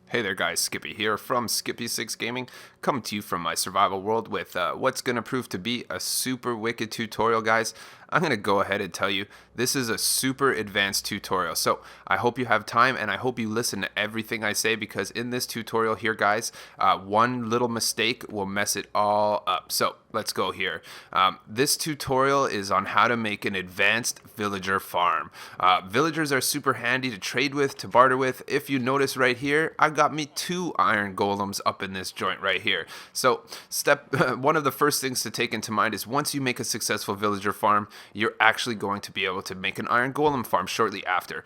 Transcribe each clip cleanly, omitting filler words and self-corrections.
Hey there guys, Skippy here from Skippy6 Gaming, coming to you from my survival world with what's going to prove to be a super wicked tutorial, guys. I'm going to go ahead and tell you this is a super advanced tutorial, so I hope you have time and I hope you listen to everything I say, because in this tutorial here, guys, one little mistake will mess it all up. So let's go here. This tutorial is on how to make an advanced villager farm. Villagers are super handy to trade with, to barter with. If you notice right here, I've got me 2 iron golems up in this joint right here. So one of the first things to take into mind is once you make a successful villager farm, you're actually going to be able to make an iron golem farm shortly after.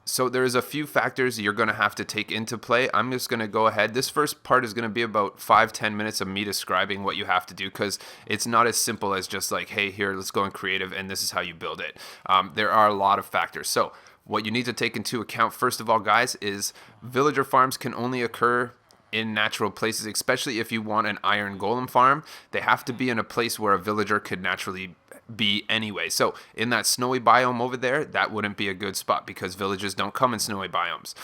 So there's a few factors you're going to have to take into play. I'm just going to go ahead. This first part is going to be about 5-10 minutes of me describing what you have to do, because it's not as simple as just like, hey, here, let's go in creative and this is how you build it. There are a lot of factors. So what you need to take into account, first of all, guys, is villager farms can only occur in natural places, especially if you want an iron golem farm. They have to be in a place where a villager could naturally be anyway. So in that snowy biome over there, that wouldn't be a good spot because villages don't come in snowy biomes.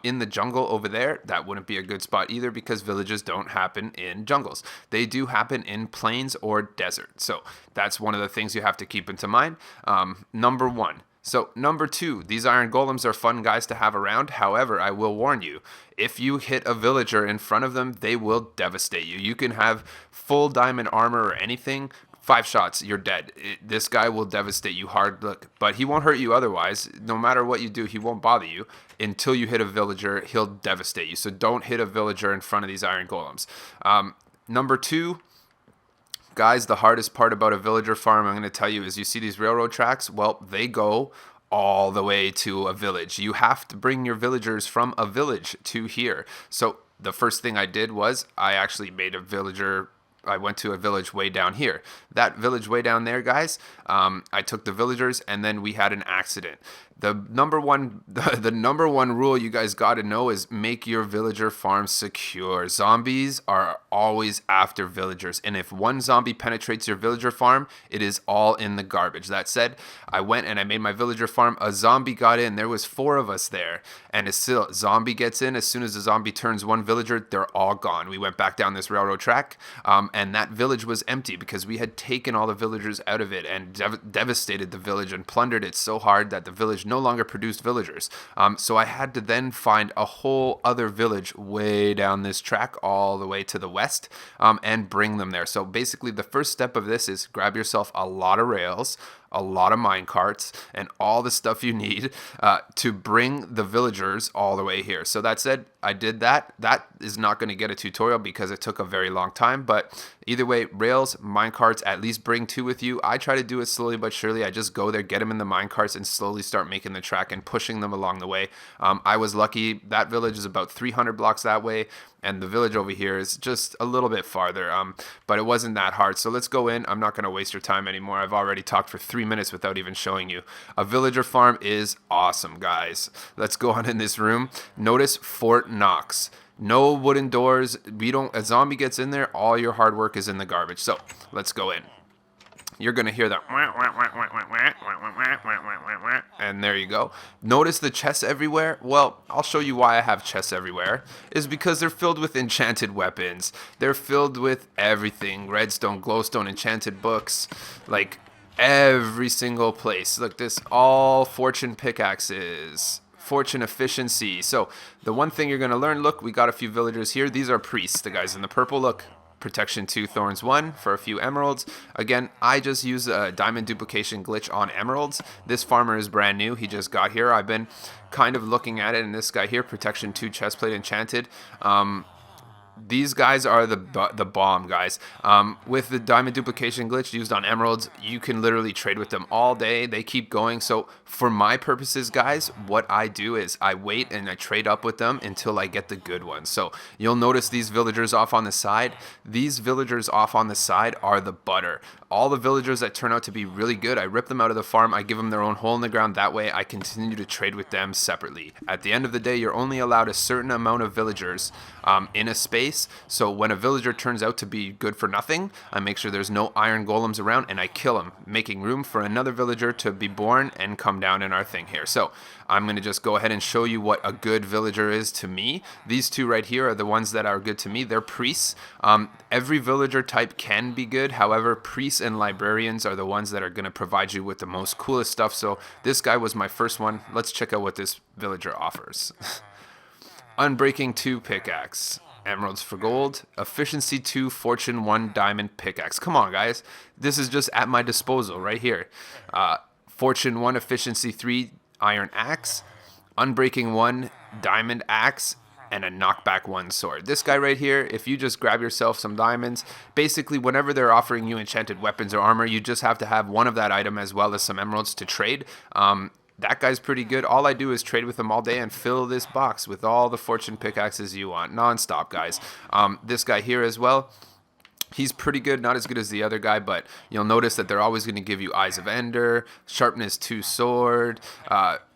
In the jungle over there, that wouldn't be a good spot either because villages don't happen in jungles. They do happen in plains or desert. So that's one of the things you have to keep into mind. Number one. So number 2, these iron golems are fun guys to have around. However, I will warn you, if you hit a villager in front of them, they will devastate you. You can have full diamond armor or anything, 5 shots, you're dead. This guy will devastate you hard, look, but he won't hurt you otherwise. No matter what you do, he won't bother you until you hit a villager. He'll devastate you. So don't hit a villager in front of these iron golems. Number 2, guys, the hardest part about a villager farm, I'm going to tell you, is you see these railroad tracks? Well, they go all the way to a village. You have to bring your villagers from a village to here. So the first thing I did was I actually made a villager. I went to a village way down here. That village way down there, guys, I took the villagers and then we had an accident. The number one rule you guys got to know is make your villager farm secure. Zombies are always after villagers, and if one zombie penetrates your villager farm, it is all in the garbage. That said, I went and I made my villager farm. A zombie got in. There was 4 of us there, and a zombie gets in. As soon as the zombie turns one villager, they're all gone. We went back down this railroad track, and that village was empty because we had taken all the villagers out of it and devastated the village and plundered it so hard that the village no longer produced villagers. So I had to then find a whole other village way down this track all the way to the west, and bring them there. So basically the first step of this is grab yourself a lot of rails, a lot of mine carts, and all the stuff you need to bring the villagers all the way here. So that said, I did that. That is not going to get a tutorial because it took a very long time, but either way, rails, mine carts, at least bring 2 with you. I try to do it slowly but surely. I just go there, get them in the mine carts, and slowly start making the track and pushing them along the way. I was lucky. That village is about 300 blocks that way, and the village over here is just a little bit farther, but it wasn't that hard. So let's go in. I'm not going to waste your time anymore. I've already talked for 3 minutes without even showing you. A villager farm is awesome, guys. Let's go on in this room. Notice Fort Knox. No wooden doors. A zombie gets in there, all your hard work is in the garbage. So let's go in. You're going to hear that, and there you go. Notice the chests everywhere? Well, I'll show you why I have chests everywhere. Is because they're filled with enchanted weapons. They're filled with everything. Redstone, glowstone, enchanted books. Like, every single place. Look, this all fortune pickaxes. Fortune efficiency. So the one thing you're going to learn, look, we got a few villagers here. These are priests, the guys in the purple. Look. Protection 2, Thorns 1 for a few emeralds. Again, I just use a diamond duplication glitch on emeralds. This farmer is brand new. He just got here. I've been kind of looking at it, and this guy here, Protection 2 chestplate enchanted. These guys are the bomb, guys. With the diamond duplication glitch used on emeralds, you can literally trade with them all day. They keep going. So for my purposes, guys, what I do is I wait and I trade up with them until I get the good ones. So you'll notice these villagers off on the side. These villagers off on the side are the butter. All the villagers that turn out to be really good, I rip them out of the farm. I give them their own hole in the ground. That way I continue to trade with them separately. At the end of the day, you're only allowed a certain amount of villagers in a space base. So when a villager turns out to be good for nothing, I make sure there's no iron golems around and I kill him, making room for another villager to be born and come down in our thing here. So I'm going to just go ahead and show you what a good villager is to me. These two right here are the ones that are good to me. They're priests. Every villager type can be good. However, priests and librarians are the ones that are going to provide you with the most coolest stuff. So this guy was my first one. Let's check out what this villager offers. Unbreaking 2 pickaxe. Emeralds for gold. Efficiency 2, Fortune 1 diamond pickaxe. Come on, guys. This is just at my disposal right here. Fortune 1, efficiency 3 iron axe. Unbreaking 1 diamond axe. And a knockback 1 sword. This guy right here, if you just grab yourself some diamonds, basically whenever they're offering you enchanted weapons or armor, you just have to have one of that item as well as some emeralds to trade. That guy's pretty good. All I do is trade with him all day and fill this box with all the fortune pickaxes you want. Non-stop, guys. This guy here as well. He's pretty good, not as good as the other guy, but you'll notice that they're always going to give you Eyes of Ender, Sharpness 2 Sword,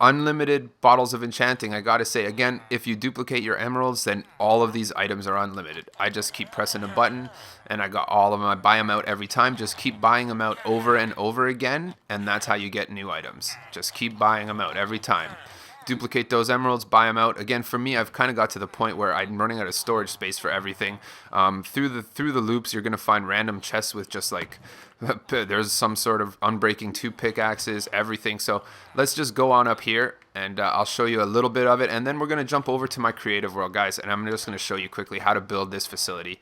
unlimited bottles of enchanting. I gotta say, again, if you duplicate your emeralds, then all of these items are unlimited. I just keep pressing a button, and I got all of them. I buy them out every time. Just keep buying them out over and over again, and that's how you get new items. Just keep buying them out every time. Duplicate those emeralds, buy them out. Again, for me, I've kind of got to the point where I'm running out of storage space for everything. Through the loops, you're going to find random chests with just like, there's some sort of unbreaking 2 pickaxes, everything. So let's just go on up here, and I'll show you a little bit of it. And then we're going to jump over to my creative world, guys, and I'm just going to show you quickly how to build this facility.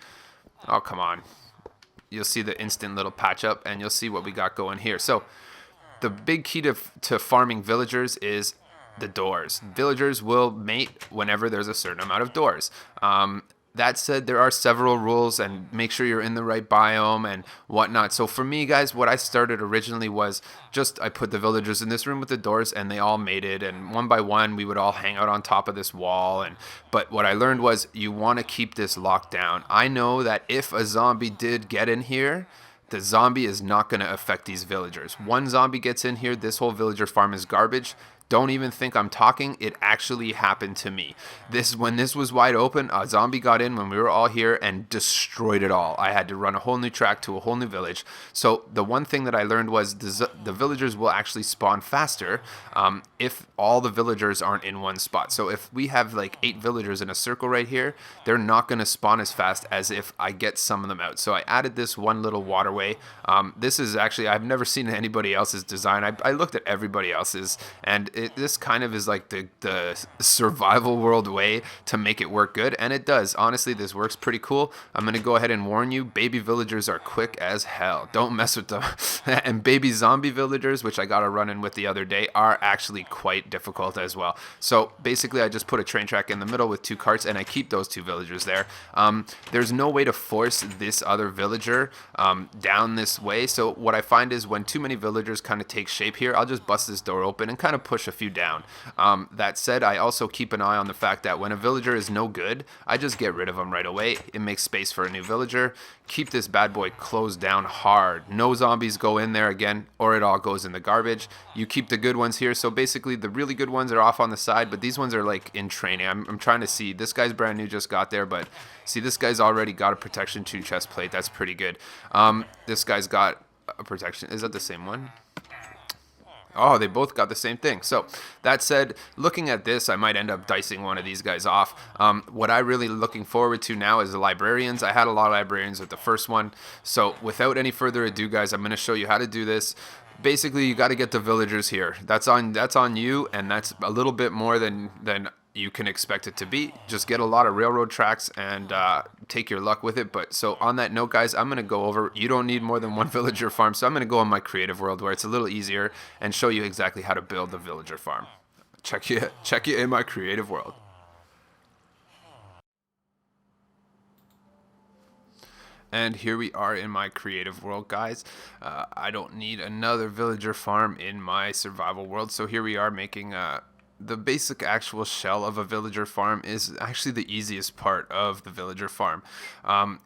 Oh, come on. You'll see the instant little patch up, and you'll see what we got going here. So the big key to farming villagers is the doors. Villagers will mate whenever there's a certain amount of doors. That said, there are several rules, and make sure you're in the right biome and whatnot. So for me, guys, what I started originally was just I put the villagers in this room with the doors, and they all mated, and one by one we would all hang out on top of this wall. But what I learned was you want to keep this locked down. I know that if a zombie did get in here, the zombie is not going to affect these villagers. One zombie gets in here, this whole villager farm is garbage. Don't even think I'm talking. It actually happened to me. When this was wide open, a zombie got in when we were all here and destroyed it all. I had to run a whole new track to a whole new village. So the one thing that I learned was the villagers will actually spawn faster if all the villagers aren't in one spot. So if we have like 8 villagers in a circle right here, they're not going to spawn as fast as if I get some of them out. So I added this one little waterway. This is actually, I've never seen anybody else's design. I looked at everybody else's, and this kind of is like the survival world way to make it work good, and it does. Honestly, this works pretty cool. I'm going to go ahead and warn you, baby villagers are quick as hell. Don't mess with them. And baby zombie villagers, which I got to run in with the other day, are actually quite difficult as well. So basically, I just put a train track in the middle with 2 carts, and I keep those 2 villagers there. There's no way to force this other villager down this way, so what I find is when too many villagers kind of take shape here, I'll just bust this door open and kind of push a few down. That said, I also keep an eye on the fact that when a villager is no good, I just get rid of them right away. It makes space for a new villager. Keep this bad boy closed down hard. No zombies go in there again, or it all goes in the garbage. You keep the good ones here. So basically, the really good ones are off on the side, but these ones are like in training. I'm trying to see. This guy's brand new, just got there, but see, this guy's already got a protection 2 chest plate. That's pretty good. This guy's got a protection. Is that the same one? Oh, they both got the same thing. So that said, looking at this, I might end up dicing one of these guys off. What I really looking forward to now is the librarians. I had a lot of librarians with the first one. So without any further ado, guys, I'm going to show you how to do this. Basically, you got to get the villagers here. That's on you, and that's a little bit more than you can expect it to be. Just get a lot of railroad tracks and take your luck with it. But so on that note, guys, I'm going to go over, you don't need more than 1 villager farm. So I'm going to go on my creative world where it's a little easier and show you exactly how to build the villager farm. Check you in my creative world. And here we are in my creative world, guys. I don't need another villager farm in my survival world. So here we are making the basic actual shell of a villager farm is actually the easiest part of the villager farm.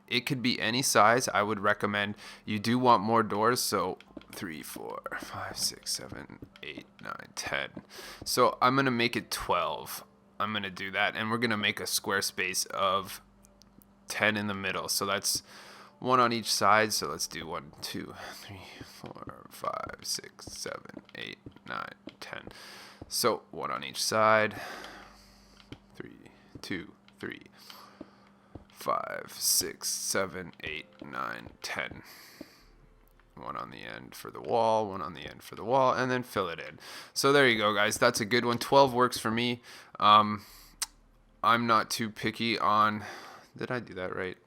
It could be any size. I would recommend you do want more doors, so 3, 4, 5, 6, 7, 8, 9, 10. So I'm gonna make it 12. I'm gonna do that, and we're gonna make a square space of 10 in the middle. So that's 1 on each side. So let's do 1, 2, 3, 4, 5, 6, 7, 8, 9, 10. So 1 on each side. 3, 2, 3, 5, 6, 7, 8, 9, 10. 1 on the end for the wall, 1 on the end for the wall, and then fill it in. So there you go, guys. That's a good one. 12 works for me. I'm not too picky on... Did I do that right?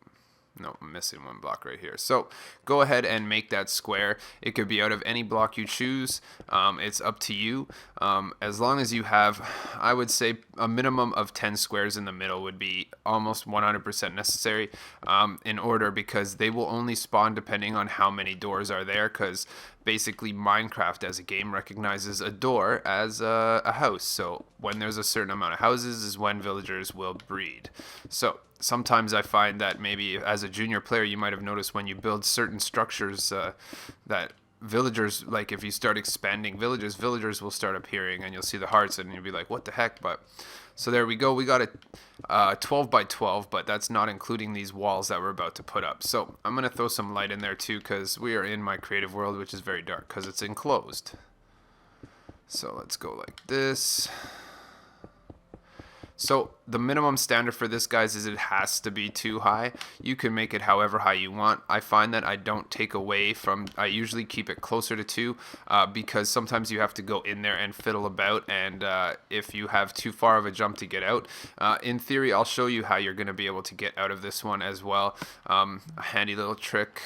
No, I'm missing 1 block right here. So go ahead and make that square. It could be out of any block you choose. It's up to you. As long as you have, I would say, a minimum of 10 squares in the middle would be almost 100% necessary in order, because they will only spawn depending on how many doors are there, because basically Minecraft as a game recognizes a door as a house. So when there's a certain amount of houses is when villagers will breed. So sometimes I find that maybe as a junior player, you might have noticed when you build certain structures that villagers, like if you start expanding villagers will start appearing, and you'll see the hearts and you'll be like, what the heck? But so there we go. We got a 12 by 12, but that's not including these walls that we're about to put up. So I'm going to throw some light in there too, because we are in my creative world, which is very dark because it's enclosed. So let's go like this. So the minimum standard for this, guys, is it has to be 2 high. You can make it however high you want. I find that I don't take away from, I usually keep it closer to 2 because sometimes you have to go in there and fiddle about, and if you have too far of a jump to get out, in theory, I'll show you how you're going to be able to get out of this one as well. A handy little trick.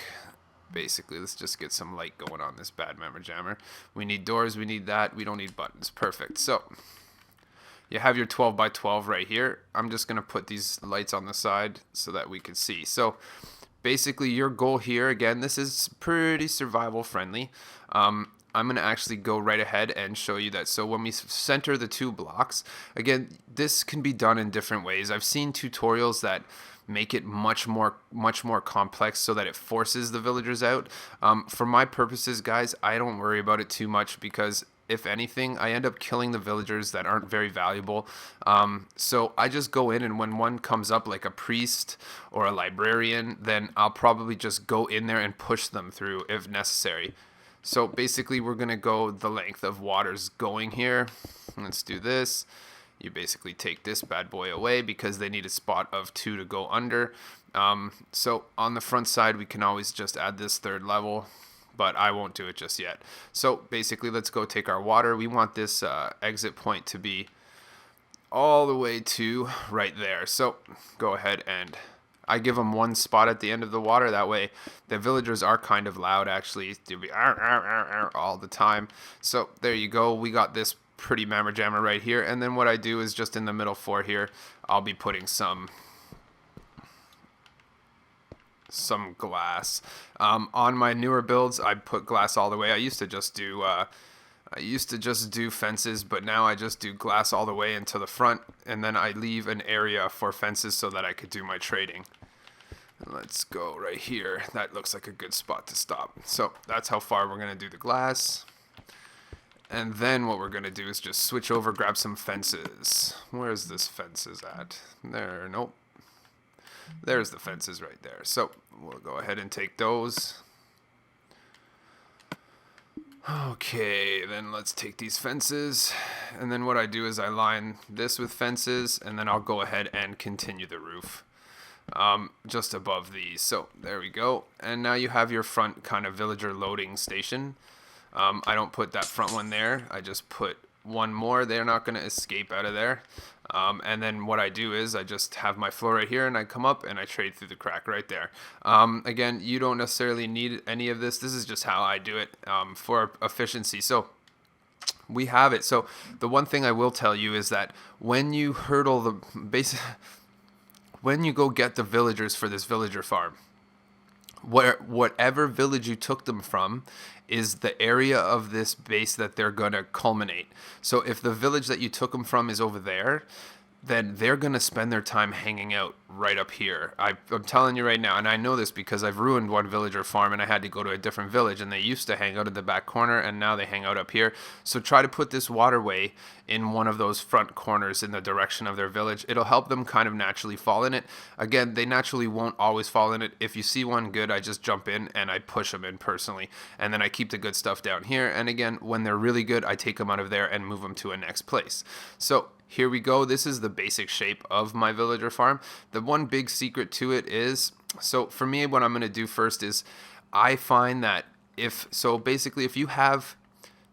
Basically, let's just get some light going on this bad mammer jammer. We need doors, we need that, we don't need buttons. Perfect. So you have your 12 by 12 right here. I'm just going to put these lights on the side so that we can see. So basically your goal here, again, this is pretty survival friendly. I'm going to actually go right ahead and show you that. So when we center the 2 blocks, again, this can be done in different ways. I've seen tutorials that make it much more complex so that it forces the villagers out. For my purposes, guys, I don't worry about it too much, because if anything, I end up killing the villagers that aren't very valuable. So I just go in, and when one comes up like a priest or a librarian, then I'll probably just go in there and push them through if necessary. So basically we're going to go the length of water's going here. Let's do this. You basically take this bad boy away because they need a spot of 2 to go under. So on the front side, we can always just add this 3rd level, but I won't do it just yet. So basically, let's go take our water. We want this exit point to be all the way to right there. So go ahead, and I give them 1 spot at the end of the water. That way the villagers are kind of loud, actually. They'll be all the time. So there you go. We got this pretty mammer jammer right here. And then what I do is just in the middle 4 here, I'll be putting some glass. On my newer builds, I put glass all the way. I used to just do fences, but now I just do glass all the way into the front, and then I leave an area for fences so that I could do my trading. Let's go right here. That looks like a good spot to stop. So that's how far we're going to do the glass. And then what we're going to do is just switch over, grab some fences. Where's this fences at? There, nope. There's the fences right there. So we'll go ahead and take those. Okay, then let's take these fences. And then what I do is I line this with fences, and then I'll go ahead and continue the roof just above these. So there we go. And now you have your front kind of villager loading station. I don't put that front one there. I just put 1 more. They're not going to escape out of there. And then what I do is I just have my floor right here, and I come up and I trade through the crack right there. Again, you don't necessarily need any of this. This is just how I do it for efficiency. So we have it. So the one thing I will tell you is that when you hurdle the base, when you go get the villagers for this villager farm, whatever village you took them from is the area of this base that they're going to culminate. So if the village that you took them from is over there, then they're going to spend their time hanging out right up here. I'm telling you right now, and I know this because I've ruined one villager farm and I had to go to a different village, and they used to hang out in the back corner and now they hang out up here. So try to put this waterway in one of those front corners in the direction of their village. It'll help them kind of naturally fall in it. Again, they naturally won't always fall in it. If you see one good, I just jump in and I push them in personally, and then I keep the good stuff down here. And again, when they're really good, I take them out of there and move them to a next place. So here we go. This is the basic shape of my villager farm. The one big secret to it is, so for me, what I'm going to do first is I find that if you have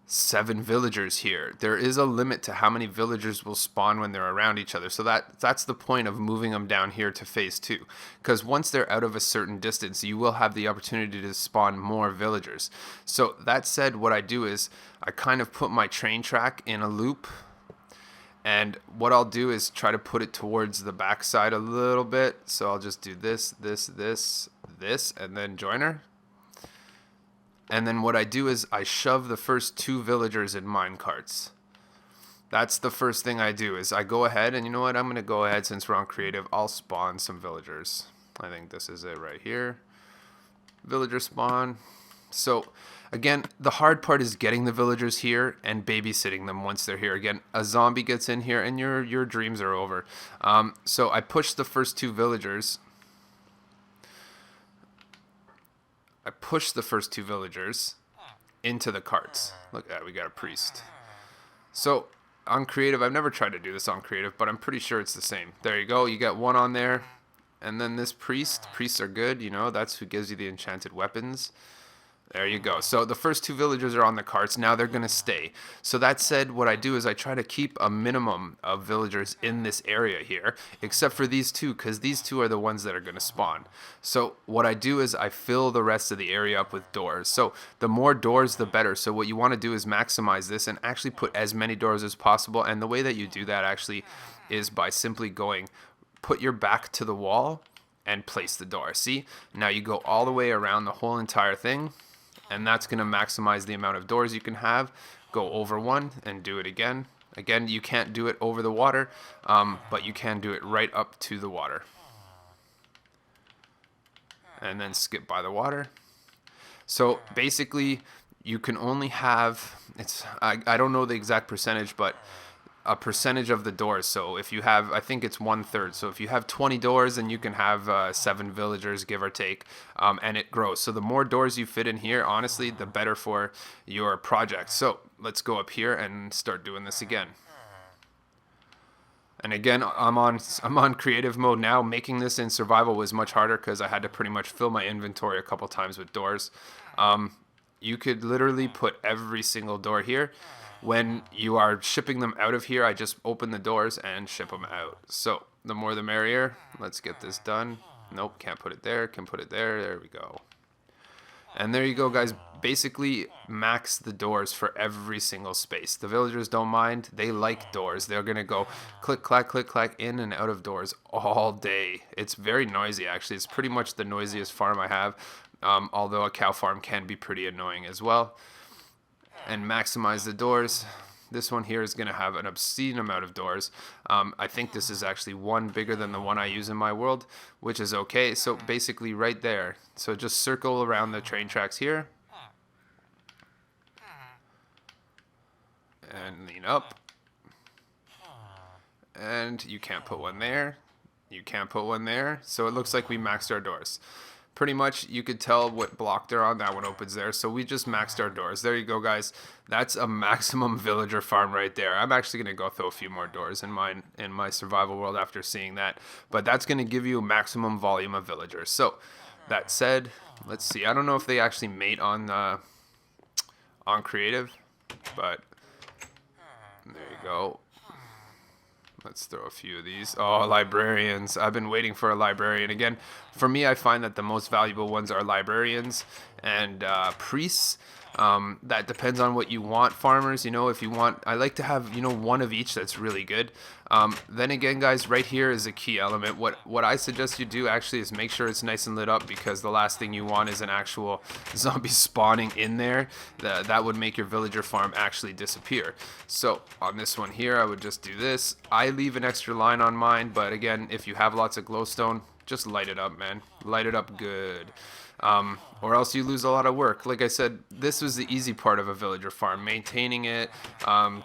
7 villagers here, there is a limit to how many villagers will spawn when they're around each other. So that's the point of moving them down here to phase 2, because once they're out of a certain distance, you will have the opportunity to spawn more villagers. So that said, what I do is I kind of put my train track in a loop, and what I'll do is try to put it towards the back side a little bit. So I'll just do this, and then joiner. And then what I do is I shove the first 2 villagers in mine carts. That's the first thing I do, is I go ahead, and you know what? I'm going to go ahead, since we're on creative, I'll spawn some villagers. I think this is it right here. Villager spawn. So again, the hard part is getting the villagers here and babysitting them once they're here. Again, a zombie gets in here and your dreams are over. So I push the first 2 villagers. Into the carts. Look at that, we got a priest. So on creative, I've never tried to do this on creative, but I'm pretty sure it's the same. There you go, you got one on there. And then this priests are good, you know, that's who gives you the enchanted weapons. There you go. So the first 2 villagers are on the carts. Now they're going to stay. So that said, what I do is I try to keep a minimum of villagers in this area here, except for these 2, because these 2 are the ones that are going to spawn. So what I do is I fill the rest of the area up with doors. So the more doors, the better. So what you want to do is maximize this and actually put as many doors as possible. And the way that you do that actually is by simply put your back to the wall and place the door. See? Now you go all the way around the whole entire thing. And that's going to maximize the amount of doors you can have. Go over 1 and do it again. Again, you can't do it over the water, but you can do it right up to the water. And then skip by the water. So basically, you can only have, I don't know the exact percentage, but a percentage of the doors. So if you have, I think it's 1/3. So if you have 20 doors, then you can have 7 villagers, give or take, and it grows. So the more doors you fit in here, honestly, the better for your project. So let's go up here and start doing this again. And again, I'm on creative mode now. Making this in survival was much harder because I had to pretty much fill my inventory a couple times with doors. You could literally put every single door here. When you are shipping them out of here, I just open the doors and ship them out. So the more the merrier. Let's get this done. Nope, can't put it there. Can put it there. There we go. And there you go, guys. Basically, max the doors for every single space. The villagers don't mind. They like doors. They're going to go click, clack, in and out of doors all day. It's very noisy, actually. It's pretty much the noisiest farm I have, although a cow farm can be pretty annoying as well. And maximize the doors. This one here is going to have an obscene amount of doors. I think this is actually 1 bigger than the one I use in my world, which is okay. So basically right there. So just circle around the train tracks here. And lean up. And you can't put one there. You can't put one there. So it looks like we maxed our doors. Pretty much, you could tell what block they're on. That one opens there. So we just maxed our doors. There you go, guys. That's a maximum villager farm right there. I'm actually going to go throw a few more doors in my survival world after seeing that. But that's going to give you a maximum volume of villagers. So that said, let's see. I don't know if they actually mate on creative, but there you go. Let's throw a few of these. Oh, librarians. I've been waiting for a librarian. Again, for me, I find that the most valuable ones are librarians and priests. That depends on what you want, farmers. You know, if you want, I like to have, you know, one of each that's really good. Then again, guys, right here is a key element. What I suggest you do actually is make sure it's nice and lit up, because the last thing you want is an actual zombie spawning in there. That would make your villager farm actually disappear. So on this one here, I would just do this. I leave an extra line on mine, but again, if you have lots of glowstone, just light it up, man. Light it up good. Or else you lose a lot of work. Like I said, this was the easy part of a villager farm. Maintaining it,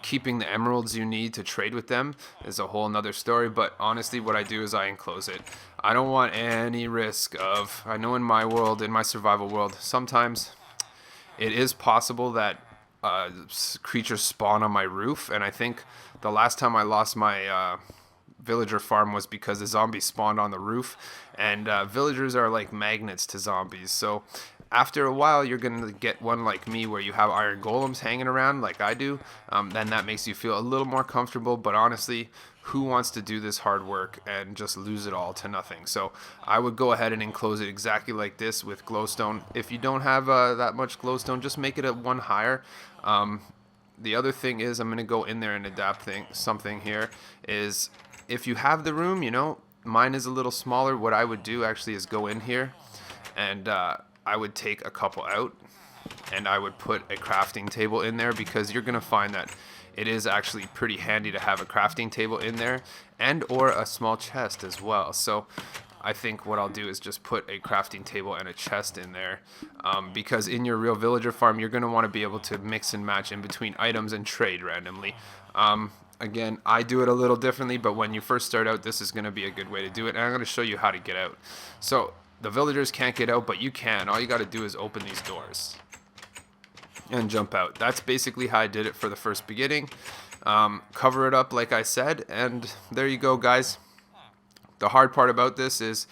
keeping the emeralds you need to trade with them is a whole nother story. But honestly, what I do is I enclose it. I don't want any risk of, I know in my world, in my survival world, sometimes it is possible that creatures spawn on my roof. And I think the last time I lost my villager farm was because the zombies spawned on the roof, and villagers are like magnets to zombies. So after a while, you're gonna get one like me where you have iron golems hanging around like I do. Then that makes you feel a little more comfortable, but honestly, who wants to do this hard work and just lose it all to nothing? So I would go ahead and enclose it exactly like this with glowstone. If you don't have that much glowstone, just make it a one higher. The other thing is, I'm gonna go in there and adapt something here is, if you have the room, you know, mine is a little smaller. What I would do actually is go in here and I would take a couple out and I would put a crafting table in there, because you're going to find that it is actually pretty handy to have a crafting table in there, and or a small chest as well. So I think what I'll do is just put a crafting table and a chest in there, because in your real villager farm, you're going to want to be able to mix and match in between items and trade randomly. Again, I do it a little differently, but when you first start out, this is going to be a good way to do it, and I'm going to show you how to get out. So the villagers can't get out, but you can. All you got to do is open these doors and jump out. That's basically how I did it for the first beginning. Cover it up like I said, and there you go, guys. The hard part about this is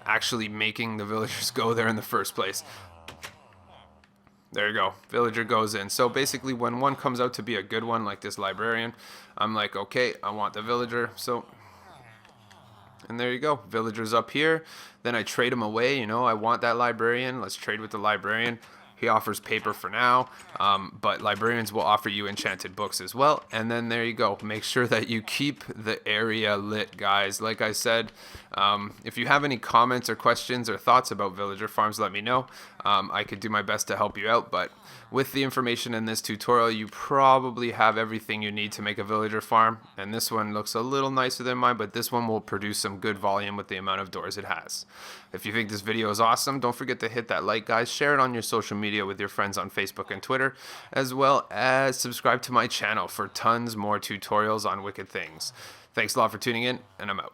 actually making the villagers go there in the first place. There you go, villager goes in. So basically, when one comes out to be a good one, like this librarian, I'm like, okay, I want the villager. So, and there you go, villagers up here. Then I trade him away. You know, I want that librarian. Let's trade with the librarian. He offers paper for now, but librarians will offer you enchanted books as well. And then there you go. Make sure that you keep the area lit, guys. Like I said, if you have any comments or questions or thoughts about villager farms, let me know. I could do my best to help you out, but with the information in this tutorial, you probably have everything you need to make a villager farm. And this one looks a little nicer than mine, but this one will produce some good volume with the amount of doors it has. If you think this video is awesome, don't forget to hit that like, guys. Share it on your social media with your friends on Facebook and Twitter, as well as subscribe to my channel for tons more tutorials on wicked things. Thanks a lot for tuning in, and I'm out.